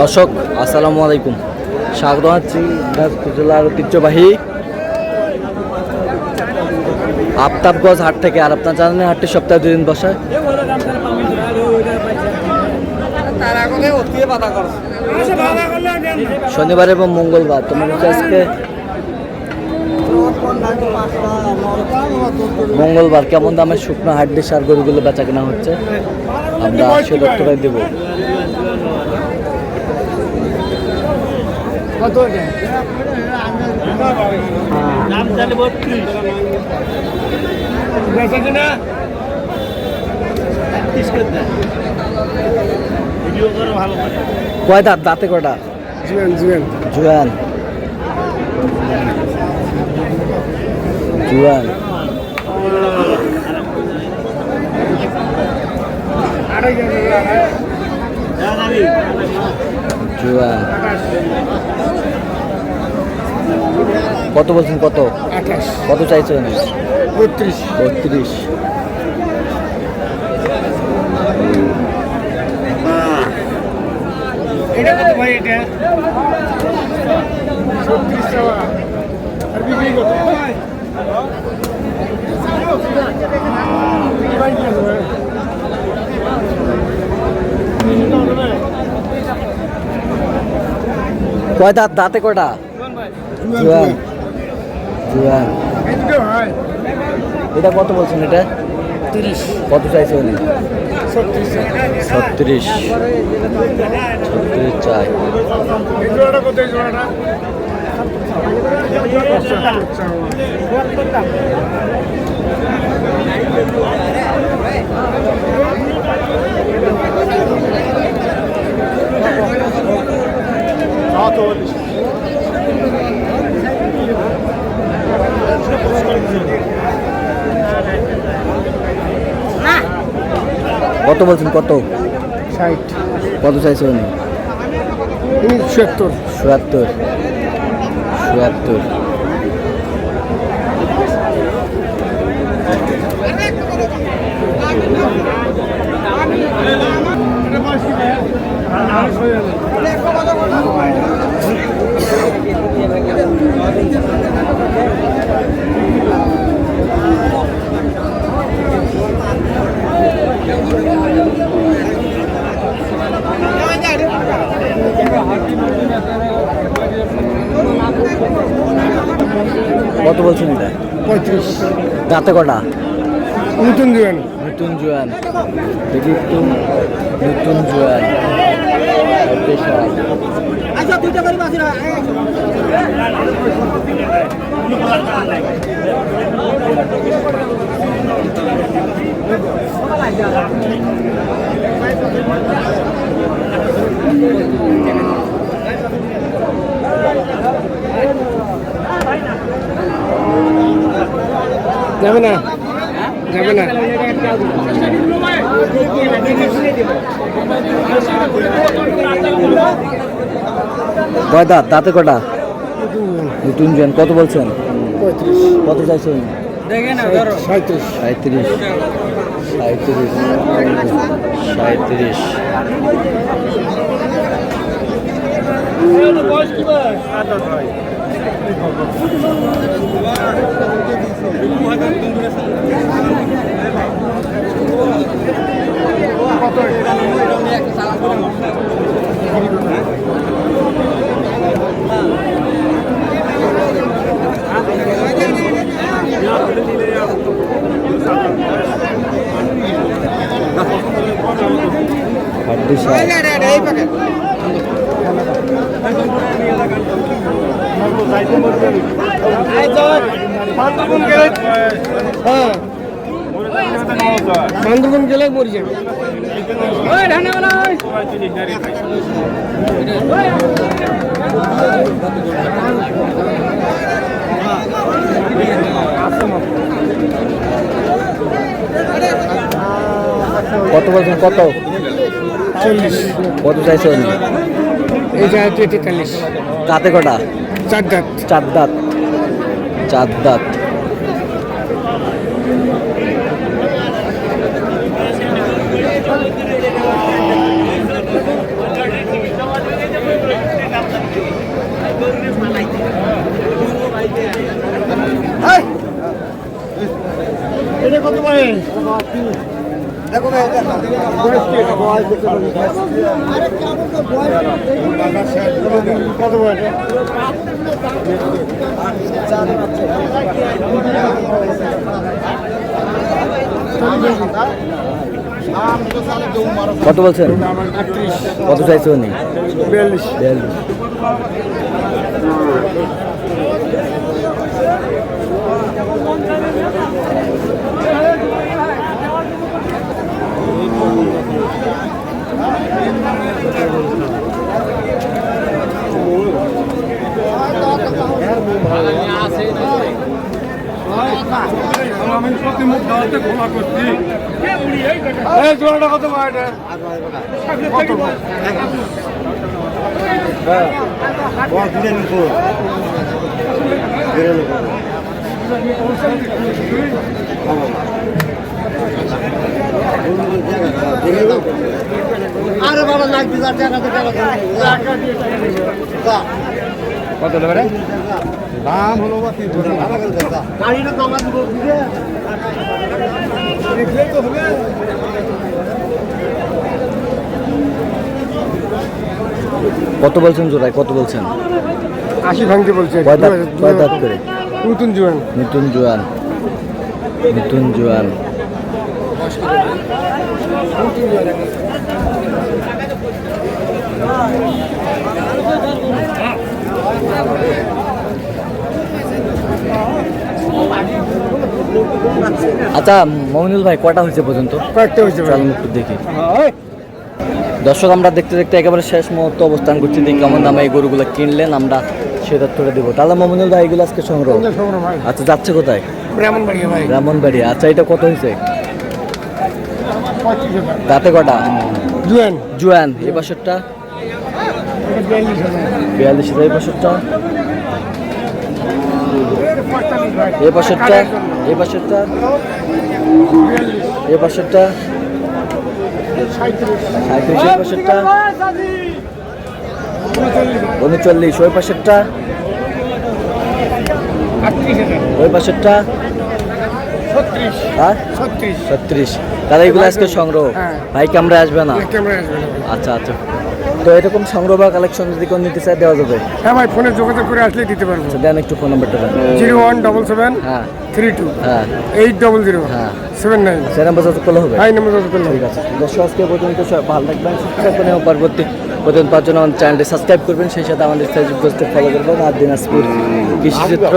দর্শক আসসালামু আলাইকুম, স্বাগত জানাচ্ছি দিনাজপুর জেলার ঐতিহ্যবাহী আফতাবগঞ্জ হাট থেকে। আর আপনার জানেন হাটটি সপ্তাহে 2 দিন বসে, শনিবার এবং মঙ্গলবার। তোমার হচ্ছে আজকে মঙ্গলবার। কেমন দামের শুকনো হাড্ডি সার গরুগুলো বেচা কেনা হচ্ছে আমরা সে তথ্যটাই দেব। কয় দাঁত? দাঁতে কয়টা? জুয়ান জুয়ান জুয়ান। জুয়ান কত বলছেন? কত? 28। কত চাইছেন? 32। 32। এটা কত ভাই? এটা 36 টাকা। আর বিক্রি কত? কয় দাঁত? দাঁতে কয়টা? জুয়ান জুয়ান। এটা কত বলছেন? এটা 30। কত চাইছেন? 36। 36। 36 চাই। এই জোড়াটা কত? এই জোড়াটা কত বলছেন? কত? 60। কত চাইছেন? 77। 77। 77। কত বলছেন এটা? 35। দাঁতে কটা? নতুন জোয়ান। নতুন জোয়ান। দেখি একটু নতুন জোয়ান। যাবে না, যাবে না। কয় দাঁত? দাঁতে কটা? নতুন জোয়ান। কত বলছেন? 35। কত চাইছেন? 37। 37। 37। 37। বান্দরবন গেলে মরি যাবে। কত বলছেন? কত? 40। কত চাইছেন? এই জায়গায় 43। দাঁতে কটা? 4 দাঁত। 4 দাঁত। 4 দাঁত। কত বয়স? কত বলছেন? 38, কত চাইছে উনি? 42। 42। আমি প্রতি মুখ দাওয়াতে খোলা করছি। এই জোড়াটা কত এটা? কত? আরে বাবা লাগবে কত দেবে রে? দাম হলো বা 3000 গাড়িটা কমা দিব দেখলেই তো হবে। কত বলছেন জোড়ায়? কত বলছেন? 80 ভাঙতে বলছে। কয় দাঁত করে? নতুন জোয়ান। নতুন জোয়ান। নতুন জোয়ান। আচ্ছা মমিনুল ভাই কটা হয়েছে পর্যন্ত? কয়েকটা হয়েছে ভাই। চল একটু দেখি। দর্শক আমরা দেখতে দেখতে একেবারে শেষ মুহূর্ত অবস্থান করছি, দেখি কেমন দামে এই গরুগুলো কিনলেন, আমরা সেটা তুলে দেবো। তাহলে মমিনুল ভাই এগুলো আজকে সংগ্রহ। ভাই আচ্ছা যাচ্ছে কোথায়? ব্রাহ্মণবাড়িয়া ভাই। ব্রাহ্মণবাড়িয়া। আচ্ছা এটা কত হয়েছে? 25,000 দাঁতে কটা? জোয়ান। জোয়ান। এই পাশেরটা? এটা 42,000 42। এই পাশেরটা? 45 ভাই। এই পাশেরটা? এই পাশেরটা? 42, এই পাশেরটা? 37, 37। এই পাশেরটা? 39, 39। ওই পাশেরটা? 38,000, ওই পাশেরটা? 36, আর 36। 36। তাহলে এগুলো আজকে সংগ্রহ। হ্যাঁ। ভাই ক্যামেরা আসবে না? ক্যামেরা আসবে না ভাই। আচ্ছা আচ্ছা। তো এরকম সংগ্রহ বা কালেকশন যদি কেউ নিতে চায় দেওয়া যাবে? হ্যাঁ ভাই, ফোনে যোগাযোগ করে আসলে দিতে পারবো। আচ্ছা দেন একটু ফোন নাম্বারটা দেন। 0177 হ্যাঁ 32 হ্যাঁ 800 হ্যাঁ। 79। সে নাম্বার যত করলে হবে। ভাই নাম্বার যোগাযোগ করলাম। ঠিক আছে দর্শক আজকে পর্যন্ত সবাই ভালো থাকবেন, সুস্থ থাকবেন এবং পরবর্তী পর্যন্ত পাওয়ার জন্য আমাদের চ্যানেলটি সাবস্ক্রাইব করবেন, সেই সাথে আমাদের ফেসবুক পেজটি ফলো করবেন। আর দিনাজপুর কৃষিচিত্র